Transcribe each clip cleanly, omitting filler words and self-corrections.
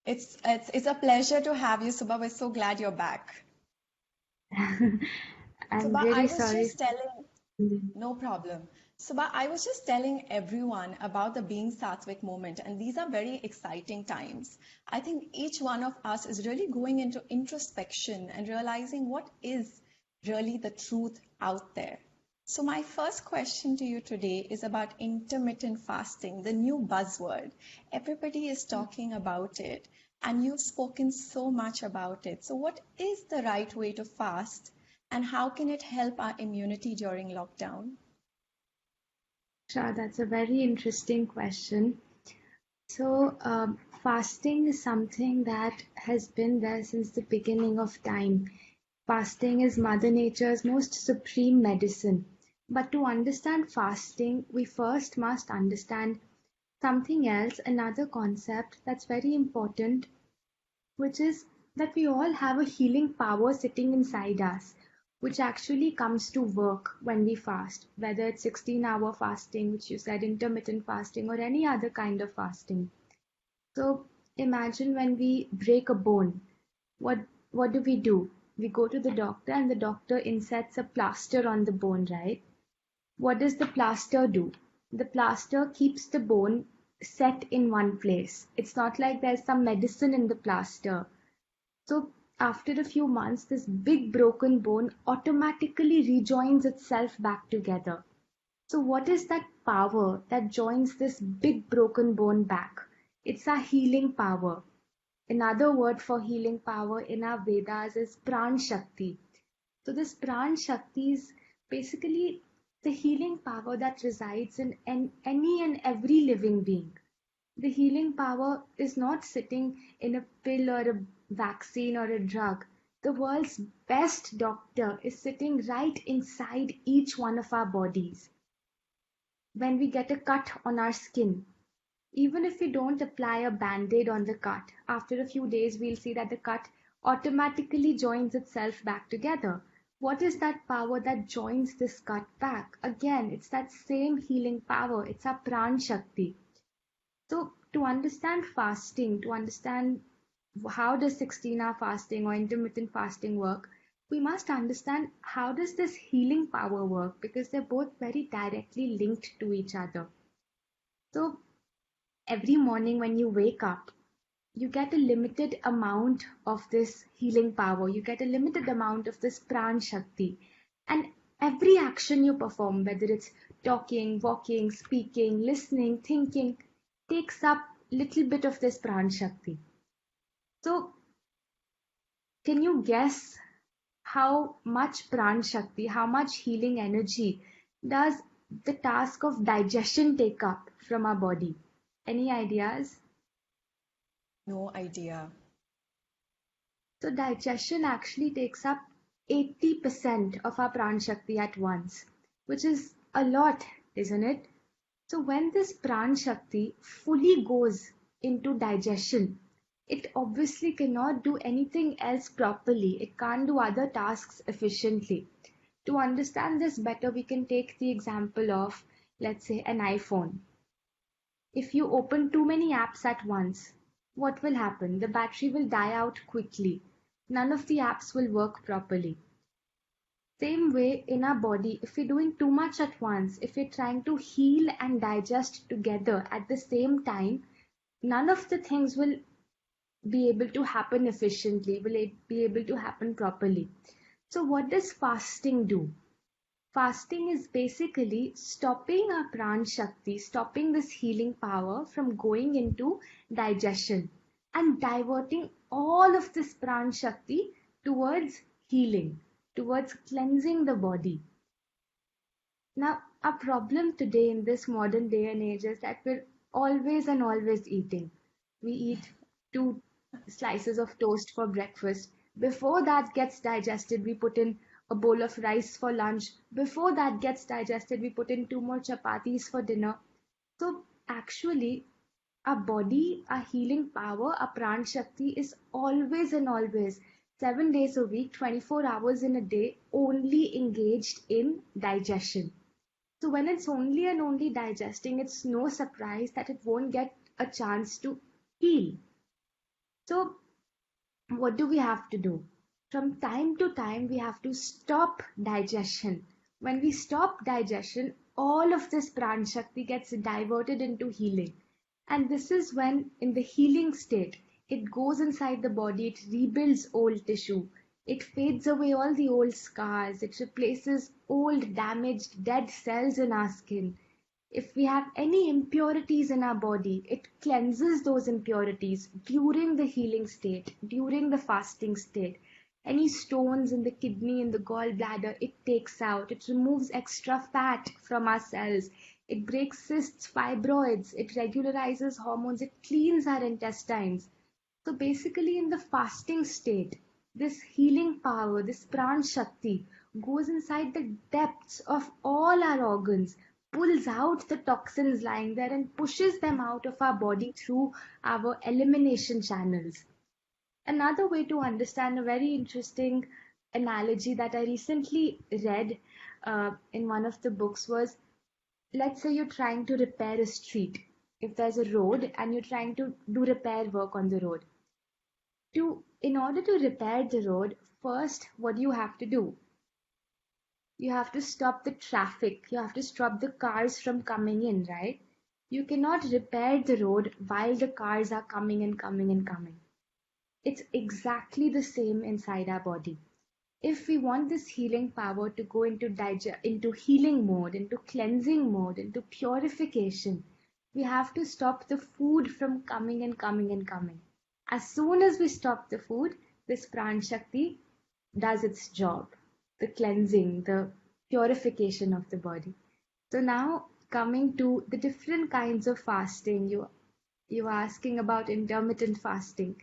It's a pleasure to have you, Subha. We're so glad you're back. I'm Subha, I really was sorry just for telling, the no problem. Subha, I was just telling everyone about the Being Sattvic movement, and these are very exciting times. I think each one of us is really going into introspection and realizing what is really the truth out there. So, my first question to you today is about intermittent fasting, the new buzzword. Everybody is talking about it, and you've spoken so much about it. So, what is the right way to fast, and how can it help our immunity during lockdown? Sure, that's a very interesting question. So, fasting is something that has been there since the beginning of time. Fasting is Mother Nature's most supreme medicine. But to understand fasting, we first must understand something else, another concept that's very important, which is that we all have a healing power sitting inside us, which actually comes to work when we fast, whether it's 16-hour fasting, which you said, intermittent fasting, or any other kind of fasting. So imagine when we break a bone, what what do? We go to the doctor and the doctor inserts a plaster on the bone, right? What does the plaster do? The plaster keeps the bone set in one place. It's not like there's some medicine in the plaster. So after a few months, this big broken bone automatically rejoins itself back together. So what is that power that joins this big broken bone back? It's a healing power. Another word for healing power in our Vedas is Pran Shakti. So this Pran Shakti is basically the healing power that resides in any and every living being. The healing power is not sitting in a pill or a vaccine or a drug. The world's best doctor is sitting right inside each one of our bodies. When we get a cut on our skin, even if we don't apply a band-aid on the cut, after a few days we'll see that the cut automatically joins itself back together. What is that power that joins this cut back? Again, it's that same healing power. It's our Pran Shakti. So to understand fasting, to understand how does 16-hour fasting or intermittent fasting work, we must understand how does this healing power work, because they're both very directly linked to each other. So every morning when you wake up, you get a limited amount of this healing power. You get a limited amount of this pran shakti. And every action you perform, whether it's talking, walking, speaking, listening, thinking, takes up little bit of this pran shakti. So can you guess how much pran shakti, how much healing energy does the task of digestion take up from our body? Any ideas? No idea. So digestion actually takes up 80% of our pran shakti at once, which is a lot, isn't it? So when this pran shakti fully goes into digestion, it obviously cannot do anything else properly. It can't do other tasks efficiently. To understand this better, we can take the example of, let's say, an iPhone. If you open too many apps at once, what will happen? The battery will die out quickly. None of the apps will work properly. Same way in our body, if we're doing too much at once, if we're trying to heal and digest together at the same time, none of the things will be able to happen efficiently, will be able to happen properly. So what does fasting do? Fasting is basically stopping our pran shakti, stopping this healing power from going into digestion and diverting all of this pran shakti towards healing, towards cleansing the body. Now, our problem today in this modern day and age is that we're always and always eating. We eat two slices of toast for breakfast. Before that gets digested, we put in a bowl of rice for lunch. Before that gets digested, we put in two more chapatis for dinner. So actually, our body, our healing power, our pran shakti is always and always 7 days a week, 24 hours in a day, only engaged in digestion. So when it's only and only digesting, it's no surprise that it won't get a chance to heal. So what do we have to do? From time to time, we have to stop digestion. When we stop digestion, all of this Pran Shakti gets diverted into healing. And this is when, in the healing state, it goes inside the body, it rebuilds old tissue, it fades away all the old scars, it replaces old, damaged, dead cells in our skin. If we have any impurities in our body, it cleanses those impurities during the healing state, during the fasting state. Any stones in the kidney, in the gallbladder, it takes out. It removes extra fat from our cells. It breaks cysts, fibroids. It regularizes hormones. It cleans our intestines. So basically, in the fasting state, this healing power, this pran shakti, goes inside the depths of all our organs, pulls out the toxins lying there, and pushes them out of our body through our elimination channels. Another way to understand a very interesting analogy that I recently read in one of the books was, let's say you're trying to repair a street. If there's a road and you're trying to do repair work on the road, in order to repair the road, first what do you have to do? You have to stop the traffic. You have to stop the cars from coming in, right? You cannot repair the road while the cars are coming and coming and coming. It's exactly the same inside our body. If we want this healing power to go into healing mode, into cleansing mode, into purification, we have to stop the food from coming and coming and coming. As soon as we stop the food, this pran shakti does its job, the cleansing, the purification of the body. So now coming to the different kinds of fasting, you are asking about intermittent fasting.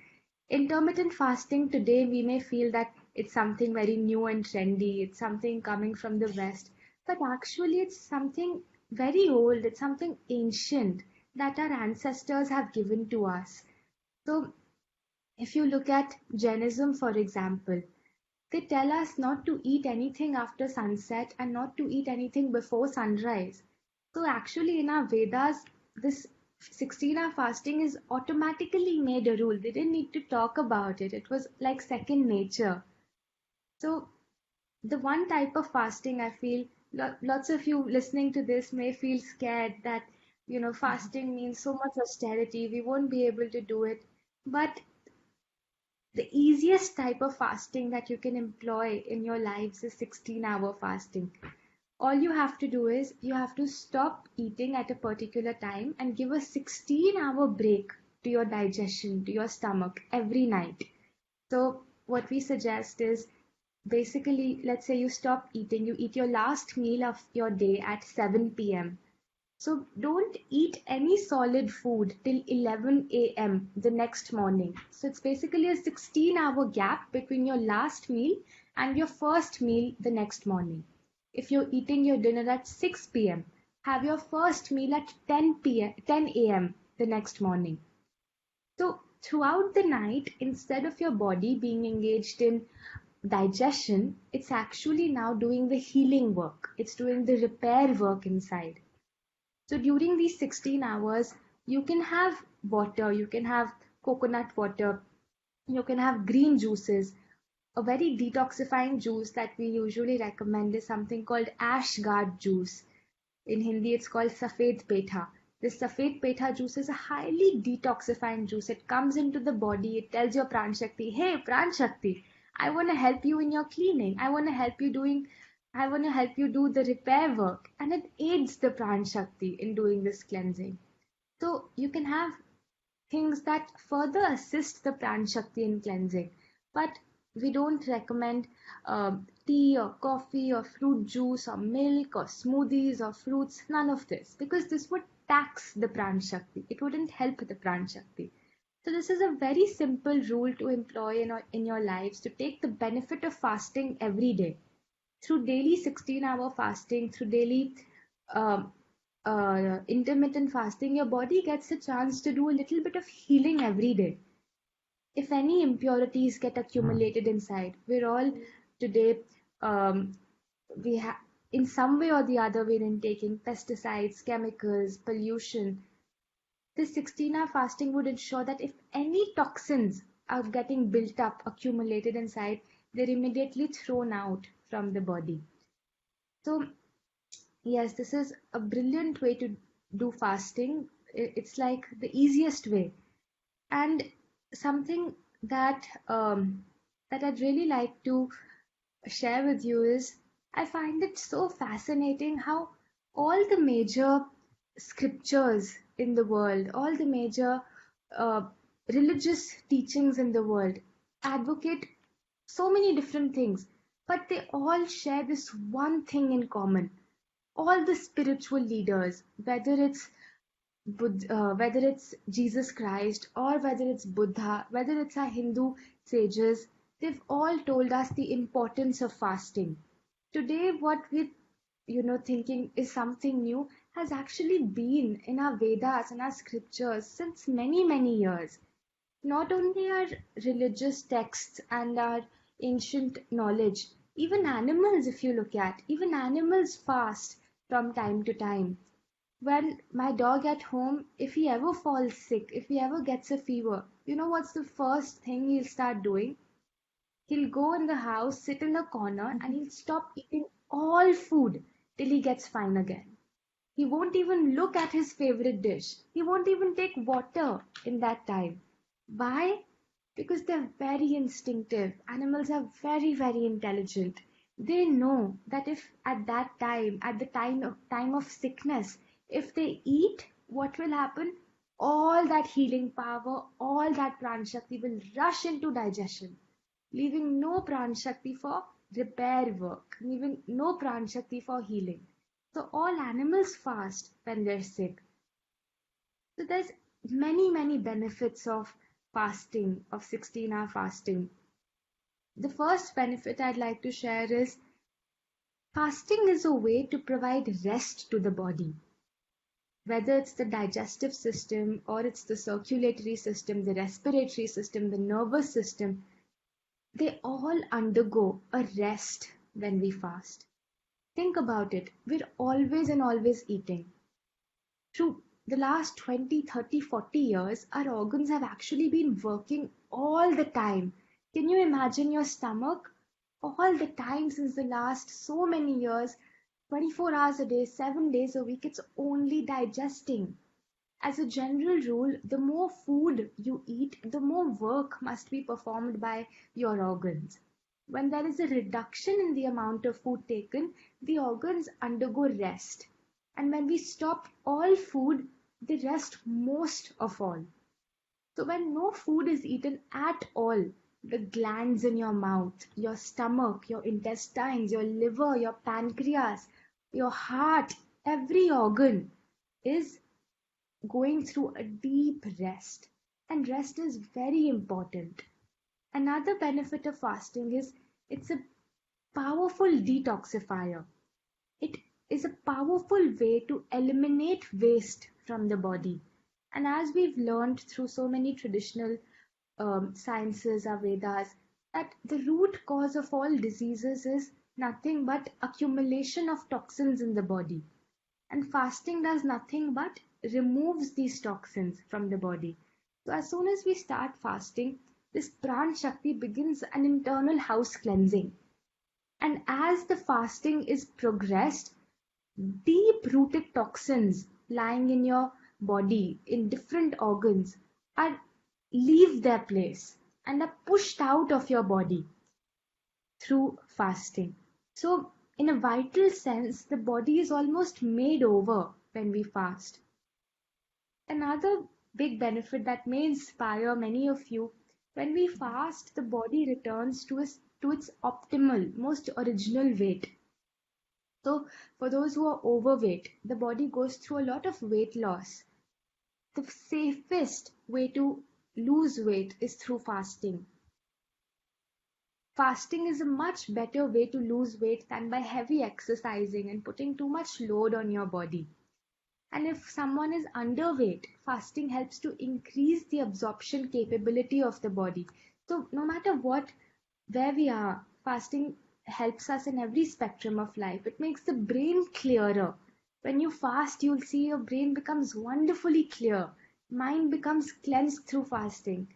Intermittent fasting today, we may feel that it's something very new and trendy, it's something coming from the West, but actually, it's something very old, it's something ancient that our ancestors have given to us. So, if you look at Jainism, for example, they tell us not to eat anything after sunset and not to eat anything before sunrise. So, actually, in our Vedas, this 16-hour fasting is automatically made a rule. They didn't need to talk about it, it was like second nature. So, the one type of fasting I feel lots of you listening to this may feel scared that, fasting means so much austerity, we won't be able to do it. But the easiest type of fasting that you can employ in your lives is 16-hour fasting. All you have to do is you have to stop eating at a particular time and give a 16-hour break to your digestion, to your stomach every night. So, what we suggest is basically, let's say you stop eating, you eat your last meal of your day at 7 p.m. So don't eat any solid food till 11 a.m. the next morning. So it's basically a 16-hour gap between your last meal and your first meal the next morning. If you're eating your dinner at 6 p.m., have your first meal at 10 a.m. the next morning. So throughout the night, instead of your body being engaged in digestion, it's actually now doing the healing work. It's doing the repair work inside. So during these 16 hours, you can have water, you can have coconut water, you can have green juices. A very detoxifying juice that we usually recommend is something called ashgard juice. In Hindi, it's called Safed Petha. This Safed Petha juice is a highly detoxifying juice. It comes into the body, it tells your Pran Shakti, hey, Pran Shakti, I want to help you in your cleaning. I want to help you do the repair work. And it aids the Pran Shakti in doing this cleansing. So you can have things that further assist the Pran Shakti in cleansing. But we don't recommend tea or coffee or fruit juice or milk or smoothies or fruits, none of this, because this would tax the Pran Shakti. It wouldn't help the Pran Shakti. So this is a very simple rule to employ in your lives to take the benefit of fasting every day. Through daily 16-hour fasting, through daily um, intermittent fasting, your body gets a chance to do a little bit of healing every day. If any impurities get accumulated inside, we're all today, um, we have, in some way or the other, we're intaking pesticides, chemicals, pollution. This 16-hour fasting would ensure that if any toxins are getting built up, accumulated inside, they're immediately thrown out from the body. So, yes, this is a brilliant way to do fasting. It's like the easiest way. And something that that I'd really like to share with you is I find it so fascinating how all the major scriptures in the world, all the major uh, religious teachings in the world advocate so many different things, but they all share this one thing in common. All the spiritual leaders, whether it's Jesus Christ or whether it's Buddha, whether it's our Hindu sages, they've all told us the importance of fasting. Today, what we're thinking is something new has actually been in our Vedas and our scriptures since many, many years. Not only our religious texts and our ancient knowledge, even animals, if you look at, even animals fast from time to time. When my dog at home, if he ever falls sick, if he ever gets a fever, you know what's the first thing he'll start doing? He'll go in the house, sit in a corner, and he'll stop eating all food till he gets fine again. He won't even look at his favorite dish. He won't even take water in that time. Why? Because they're very instinctive. Animals are very, very intelligent. They know that if at that time, at the time of sickness, if they eat, what will happen? All that healing power, all that Pran Shakti will rush into digestion, leaving no Pran Shakti for repair work, leaving no Pran Shakti for healing. So all animals fast when they're sick. So there's many, many benefits of fasting, of 16-hour fasting. The first benefit I'd like to share is fasting is a way to provide rest to the body. Whether it's the digestive system or it's the circulatory system, the respiratory system, the nervous system, they all undergo a rest when we fast. Think about it. We're always and always eating. Through the last 20, 30, 40 years, our organs have actually been working all the time. Can you imagine your stomach? All the time since the last so many years, 24 hours a day, 7 days a week, it's only digesting. As a general rule, the more food you eat, the more work must be performed by your organs. When there is a reduction in the amount of food taken, the organs undergo rest. And when we stop all food, they rest most of all. So when no food is eaten at all, the glands in your mouth, your stomach, your intestines, your liver, your pancreas, your heart, every organ is going through a deep rest. And rest is very important. Another benefit of fasting is it's a powerful detoxifier. It is a powerful way to eliminate waste from the body. And as we've learned through so many traditional sciences, our Vedas, that the root cause of all diseases is nothing but accumulation of toxins in the body. And fasting does nothing but removes these toxins from the body. So as soon as we start fasting, this Pran Shakti begins an internal house cleansing. And as the fasting is progressed, deep-rooted toxins lying in your body, in different organs, are leave their place and are pushed out of your body through fasting. So, in a vital sense, the body is almost made over when we fast. Another big benefit that may inspire many of you, when we fast, the body returns to its optimal, most original weight. So, for those who are overweight, the body goes through a lot of weight loss. The safest way to lose weight is through fasting. Fasting is a much better way to lose weight than by heavy exercising and putting too much load on your body. And if someone is underweight, fasting helps to increase the absorption capability of the body. So no matter where we are, fasting helps us in every spectrum of life. It makes the brain clearer. When you fast, you'll see your brain becomes wonderfully clear. Mind becomes cleansed through fasting.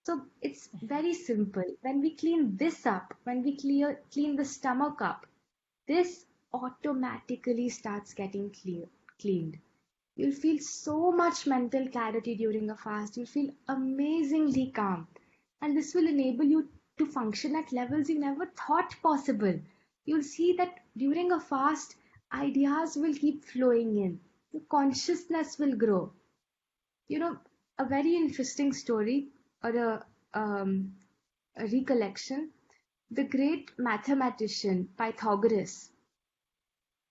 So it's very simple. When we clean this up, when we clean the stomach up, this automatically starts getting cleaned. You'll feel so much mental clarity during a fast. You'll feel amazingly calm. And this will enable you to function at levels you never thought possible. You'll see that during a fast, ideas will keep flowing in. Your consciousness will grow. You know, a very interesting story or a recollection. The great mathematician Pythagoras,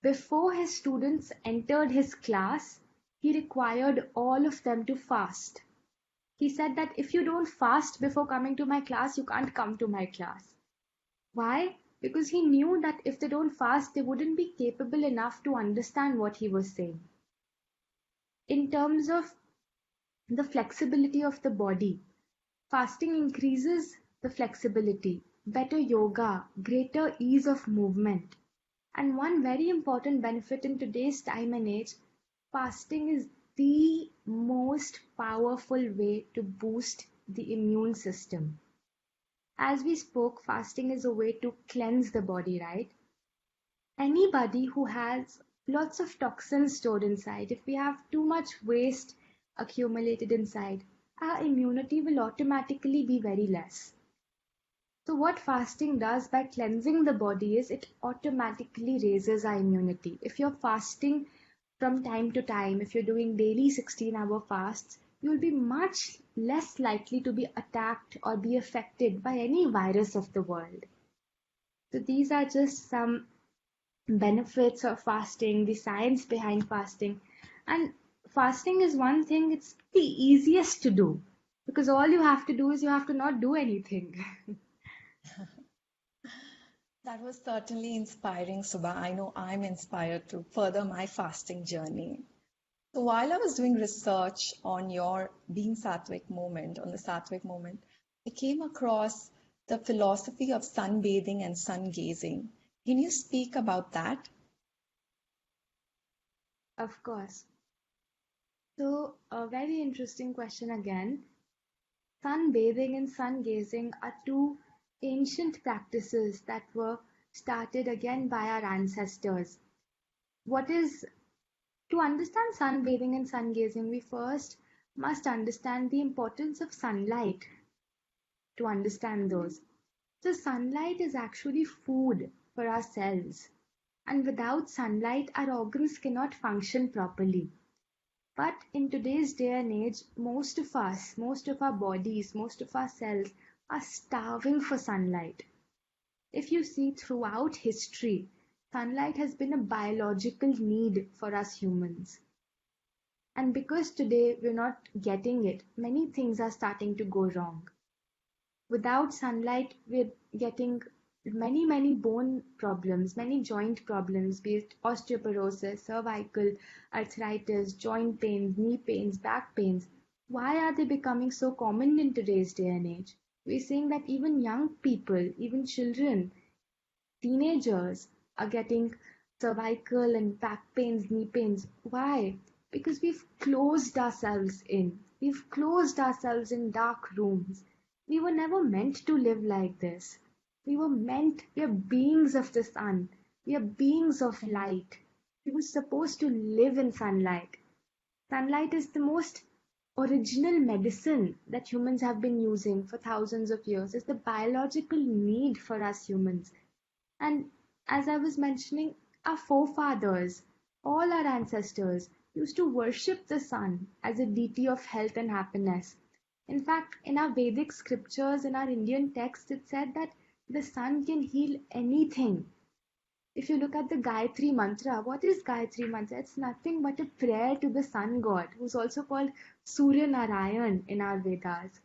before his students entered his class, he required all of them to fast. He said that if you don't fast before coming to my class, you can't come to my class. Why? Because he knew that if they don't fast, they wouldn't be capable enough to understand what he was saying. In terms of the flexibility of the body, fasting increases the flexibility, better yoga, greater ease of movement. And one very important benefit in today's time and age, fasting is the most powerful way to boost the immune system. As we spoke, fasting is a way to cleanse the body, right? Anybody who has lots of toxins stored inside, if we have too much waste accumulated inside, our immunity will automatically be very less. So what fasting does by cleansing the body is it automatically raises our immunity. If you're fasting from time to time, if you're doing daily 16-hour fasts, you'll be much less likely to be attacked or be affected by any virus of the world. So these are just some benefits of fasting, the science behind fasting. And fasting is one thing, it's the easiest to do because all you have to do is you have to not do anything. That was certainly inspiring, Subha. I know I'm inspired to further my fasting journey. So while I was doing research on your being Sattvic movement, on the Sattvic movement, I came across the philosophy of sunbathing and sun gazing. Can you speak about that? Of course. So, a very interesting question again. Sunbathing and sun gazing are two ancient practices that were started again by our ancestors. What is To understand sunbathing and sun gazing, we first must understand the importance of sunlight to understand those. So, sunlight is actually food for our cells, and without sunlight, our organs cannot function properly. But in today's day and age, most of us, most of our bodies, most of our cells are starving for sunlight. If you see throughout history, sunlight has been a biological need for us humans. And because today we're not getting it, many things are starting to go wrong. Without sunlight, we're getting many bone problems, many joint problems, be it osteoporosis, cervical arthritis, joint pains, knee pains, back pains. Why are they becoming so common in today's day and age? We're seeing that even young people, even children, teenagers are getting cervical and back pains, knee pains. Why? Because we've closed ourselves in. We've closed ourselves in dark rooms. We were never meant to live like this. We are beings of the sun. We are beings of light. We were supposed to live in sunlight. Sunlight is the most original medicine that humans have been using for thousands of years. It's the biological need for us humans. And as I was mentioning, our forefathers, all our ancestors, used to worship the sun as a deity of health and happiness. In fact, in our Vedic scriptures, in our Indian texts, it said that the sun can heal anything. If you look at the Gayatri Mantra, what is Gayatri Mantra? It's nothing but a prayer to the sun god, who's also called Surya Narayan in our Vedas.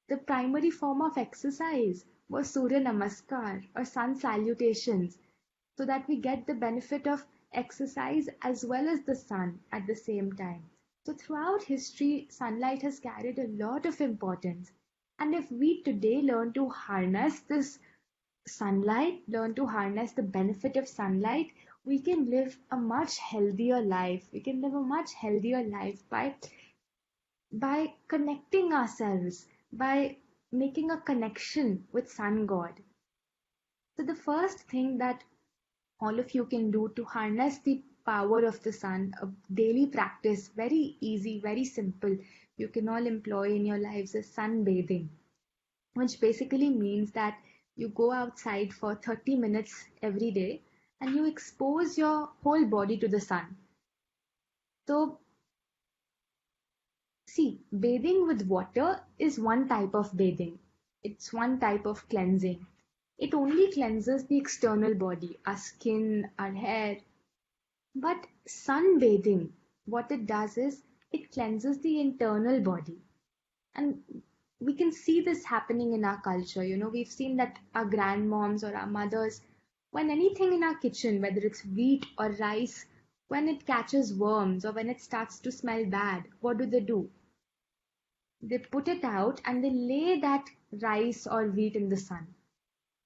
The primary form of exercise was Surya Namaskar or sun salutations, so that we get the benefit of exercise as well as the sun at the same time. So throughout history, sunlight has carried a lot of importance. And if we today learn to harness this sunlight, learn to harness the benefit of sunlight, we can live a much healthier life. We can live a much healthier life by connecting ourselves, by making a connection with Sun God. So the first thing that all of you can do to harness the power of the sun, a daily practice, very easy, very simple, you can all employ in your lives is sunbathing, which basically means that you go outside for 30 minutes every day and you expose your whole body to the sun. So, see, bathing with water is one type of bathing. It's one type of cleansing. It only cleanses the external body, our skin, our hair. But sunbathing, what it does is it cleanses the internal body. And we can see this happening in our culture. We've seen that our grandmoms or our mothers, when anything in our kitchen, whether it's wheat or rice, when it catches worms or when it starts to smell bad, what do? They put it out and they lay that rice or wheat in the sun.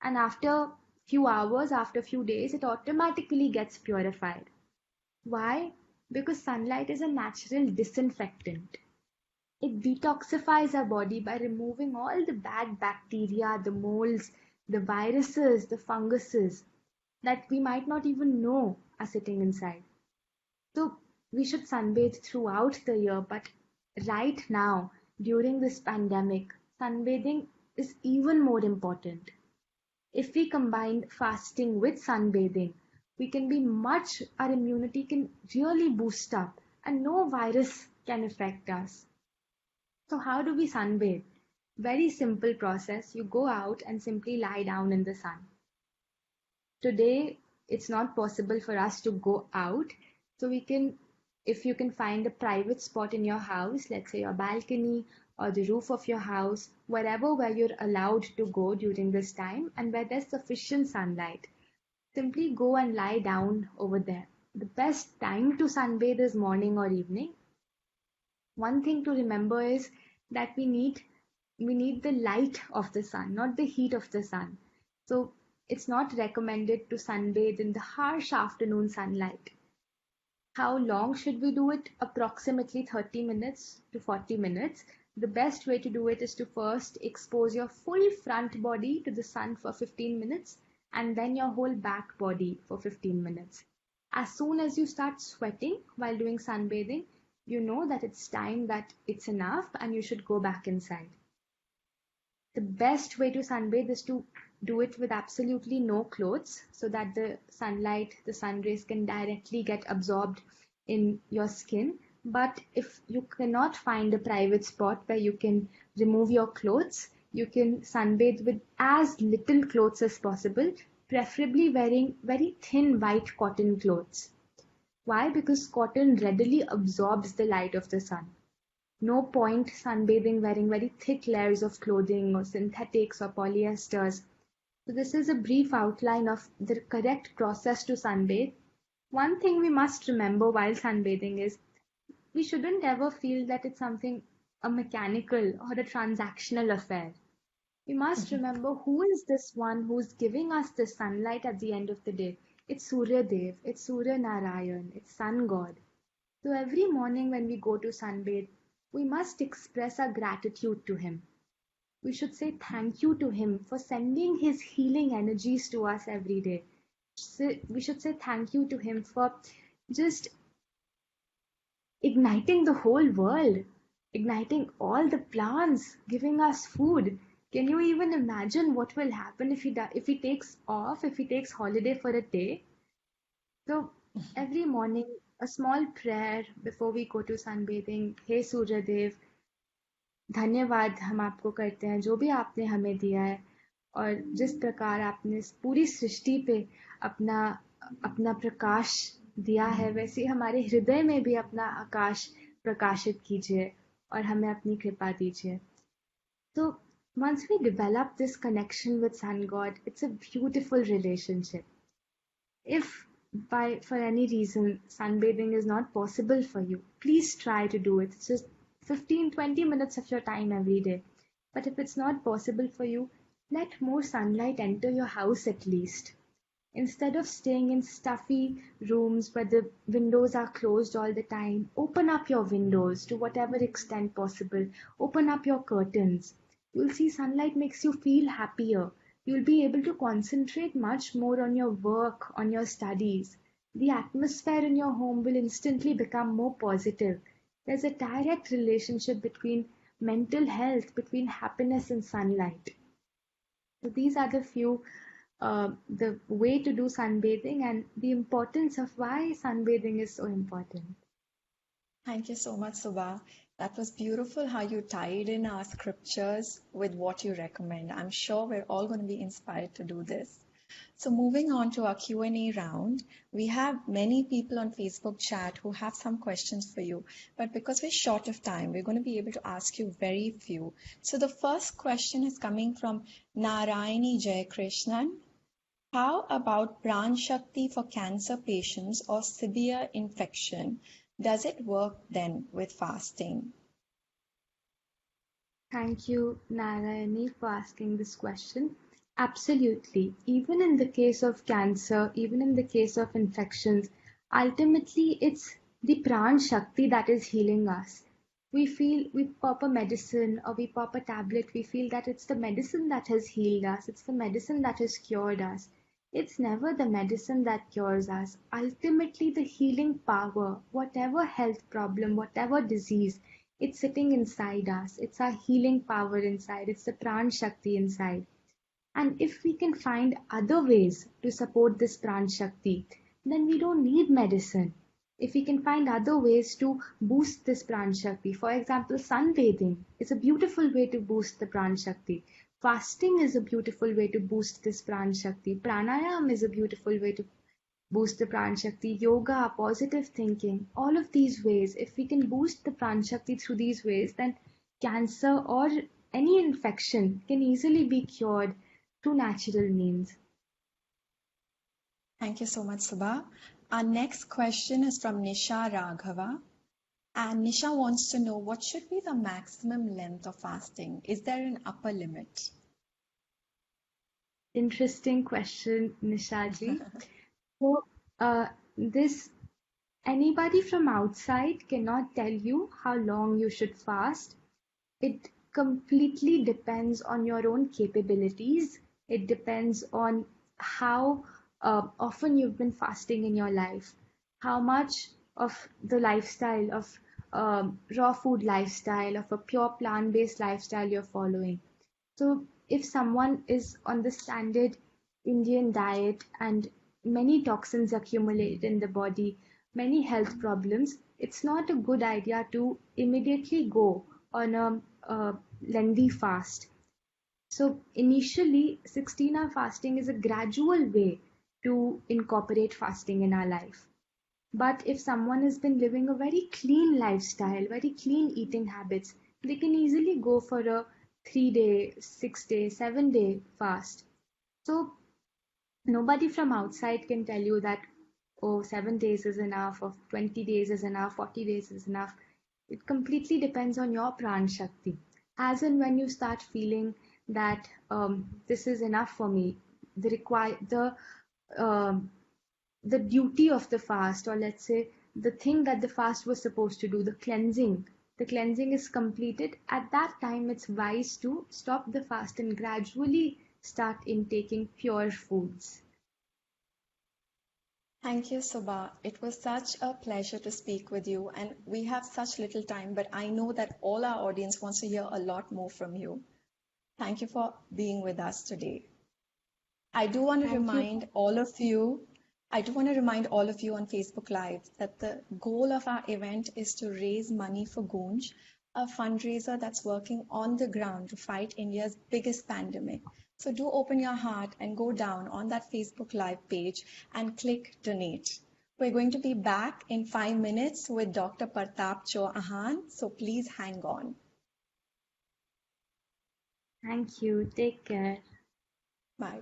And after few hours, after few days, it automatically gets purified. Why? Because sunlight is a natural disinfectant. It detoxifies our body by removing all the bad bacteria, the molds, the viruses, the funguses that we might not even know are sitting inside. So we should sunbathe throughout the year, but right now, during this pandemic, sunbathing is even more important. If we combine fasting with sunbathing, we can be our immunity can really boost up and no virus can affect us. So how do we sunbathe? Very simple process. You go out and simply lie down in the sun. Today, it's not possible for us to go out. So if you can find a private spot in your house, let's say your balcony or the roof of your house, wherever where you're allowed to go during this time and where there's sufficient sunlight, simply go and lie down over there. The best time to sunbathe is morning or evening. One thing to remember is that we need the light of the sun, not the heat of the sun. So it's not recommended to sunbathe in the harsh afternoon sunlight. How long should we do it? Approximately 30 minutes to 40 minutes. The best way to do it is to first expose your full front body to the sun for 15 minutes and then your whole back body for 15 minutes. As soon as you start sweating while doing sunbathing, you know that it's time, that it's enough, and you should go back inside. The best way to sunbathe is to do it with absolutely no clothes so that the sunlight, the sun rays can directly get absorbed in your skin. But if you cannot find a private spot where you can remove your clothes, you can sunbathe with as little clothes as possible, preferably wearing very thin white cotton clothes. Why? Because cotton readily absorbs the light of the sun. No point sunbathing wearing very thick layers of clothing or synthetics or polyesters. So this is a brief outline of the correct process to sunbathe. One thing we must remember while sunbathing is we shouldn't ever feel that it's a mechanical or a transactional affair. We must remember who is this one who's giving us the sunlight at the end of the day. It's Surya Dev, it's Surya Narayan, it's Sun God. So every morning when we go to sunbathe, we must express our gratitude to him. We should say thank you to him for sending his healing energies to us every day. We should say thank you to him for just igniting the whole world, igniting all the plants, giving us food. Can you even imagine what will happen if he takes off, if he takes holiday for a day? So every morning, a small prayer before we go to sunbathing. Hey Surya Dev, धन्यवाद हम आपको करते हैं जो भी आपने हमें दिया है और जिस प्रकार आपने इस पूरी सृष्टि पे अपना अपना प्रकाश दिया है वैसे हमारे हृदय में भी अपना आकाश प्रकाशित कीजिए और हमें अपनी कृपा दीजिए. So once we develop this connection with Sun God, it's a beautiful relationship. If for any reason sunbathing is not possible for you, please try to do it. It's just 15-20 minutes of your time every day. But if it's not possible for you, let more sunlight enter your house at least. Instead of staying in stuffy rooms where the windows are closed all the time, open up your windows to whatever extent possible. Open up your curtains. You'll see sunlight makes you feel happier. You'll be able to concentrate much more on your work, on your studies. The atmosphere in your home will instantly become more positive. There's a direct relationship between mental health, between happiness and sunlight. So these are the way to do sunbathing and the importance of why sunbathing is so important. Thank you so much, Subha. That was beautiful how you tied in our scriptures with what you recommend. I'm sure we're all going to be inspired to do this. So moving on to our Q&A round, we have many people on Facebook chat who have some questions for you, but because we're short of time, we're going to be able to ask you very few. So the first question is coming from Narayani Jayakrishnan. How about Pran Shakti for cancer patients or severe infection? Does it work then with fasting? Thank you, Narayani, for asking this question. Absolutely. Even in the case of cancer, even in the case of infections, ultimately it's the Pran Shakti that is healing us. We feel we pop a medicine or we pop a tablet, we feel that it's the medicine that has healed us, it's the medicine that has cured us. It's never the medicine that cures us. Ultimately, the healing power, whatever health problem, whatever disease, it's sitting inside us. It's our healing power inside. It's the Pran Shakti inside. And if we can find other ways to support this Pran Shakti, then we don't need medicine. If we can find other ways to boost this Pran Shakti, for example, sunbathing is a beautiful way to boost the Pran Shakti. Fasting is a beautiful way to boost this Pran Shakti. Pranayam is a beautiful way to boost the Pran Shakti. Yoga, positive thinking, all of these ways, if we can boost the Pran Shakti through these ways, then cancer or any infection can easily be cured through natural means. Thank you so much, Subha. Our next question is from Nisha Raghava. And Nisha wants to know what should be the maximum length of fasting? Is there an upper limit? Interesting question, Nishaji. So, this anybody from outside cannot tell you how long you should fast. It completely depends on your own capabilities. It depends on how often you've been fasting in your life, how much of the lifestyle of raw food lifestyle, of a pure plant-based lifestyle you're following. So if someone is on the standard Indian diet and many toxins accumulate in the body, many health problems, it's not a good idea to immediately go on a lengthy fast. So initially, 16-hour fasting is a gradual way to incorporate fasting in our life. But if someone has been living a very clean lifestyle, very clean eating habits, they can easily go for a 3-day, 6-day, 7-day fast. So nobody from outside can tell you that, oh, 7 days is enough, or 20 days is enough, 40 days is enough. It completely depends on your Pran Shakti. As and when you start feeling that this is enough for me, um the duty of the fast, or let's say the thing that the fast was supposed to do, the cleansing is completed. At that time, it's wise to stop the fast and gradually start intaking pure foods. Thank you, Subha. It was such a pleasure to speak with you, and we have such little time, but I know that all our audience wants to hear a lot more from you. Thank you for being with us today. I do want to Thank you. remind all of you, I do want to remind all of you on Facebook Live that the goal of our event is to raise money for Goonj, a fundraiser that's working on the ground to fight India's biggest pandemic. So do open your heart and go down on that Facebook Live page and click donate. We're going to be back in 5 minutes with Dr. Partap Chauhan, so please hang on. Thank you. Take care. Bye.